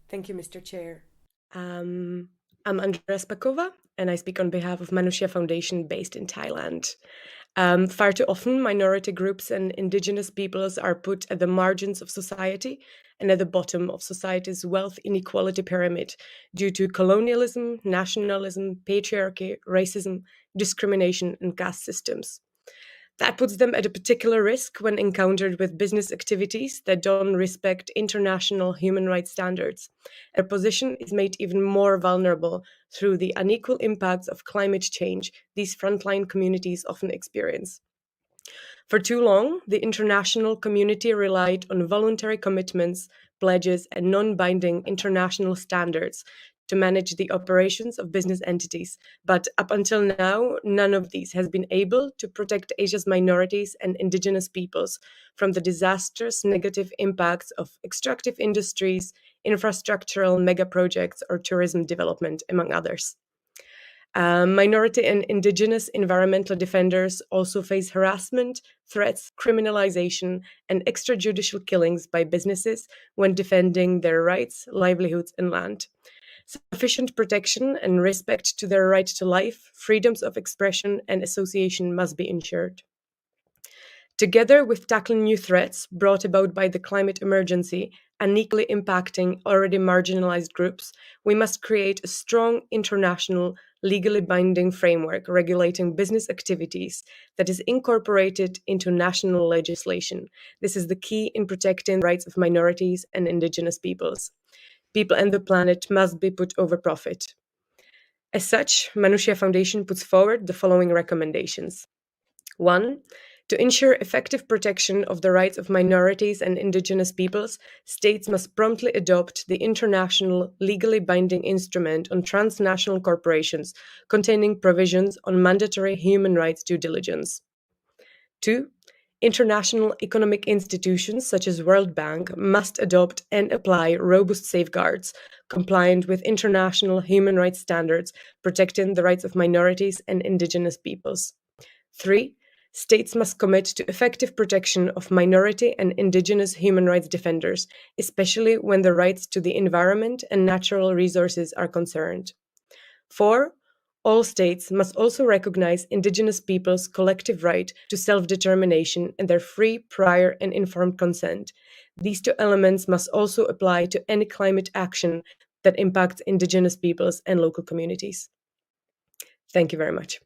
Thank you, Mr. Chair. I'm Andrea Spakova, and I speak on behalf of Manusia Foundation based in Thailand. Far too often, minority groups and indigenous peoples are put at the margins of society and at the bottom of society's wealth inequality pyramid due to colonialism, nationalism, patriarchy, racism, discrimination, and caste systems. That puts them at a particular risk when encountered with business activities that don't respect international human rights standards. Their position is made even more vulnerable through the unequal impacts of climate change these frontline communities often experience. For too long, the international community relied on voluntary commitments, pledges, and non binding international standards to manage the operations of business entities. But up until now, none of these has been able to protect Asia's minorities and indigenous peoples from the disastrous negative impacts of extractive industries, infrastructural mega projects, or tourism development, among others. Minority and indigenous environmental defenders also face harassment, threats, criminalization, and extrajudicial killings by businesses when defending their rights, livelihoods, and land. Sufficient protection and respect to their right to life, freedoms of expression, and association must be ensured. Together with tackling new threats brought about by the climate emergency, unequally impacting already marginalized groups, we must create a strong international, legally binding framework regulating business activities that is incorporated into national legislation. This is the key in protecting the rights of minorities and indigenous peoples. People and the planet must be put over profit. As such, Manusia Foundation puts forward the following recommendations. 1. To ensure effective protection of the rights of minorities and indigenous peoples, states must promptly adopt the international legally binding instrument on transnational corporations containing provisions on mandatory human rights due diligence. 2. International economic institutions such as World Bank must adopt and apply robust safeguards compliant with international human rights standards protecting the rights of minorities and indigenous peoples. 3. States must commit to effective protection of minority and indigenous human rights defenders, especially when the rights to the environment and natural resources are concerned. 4. All states must also recognize indigenous peoples' collective right to self-determination and their free, prior, and informed consent. These two elements must also apply to any climate action that impacts indigenous peoples and local communities. Thank you very much.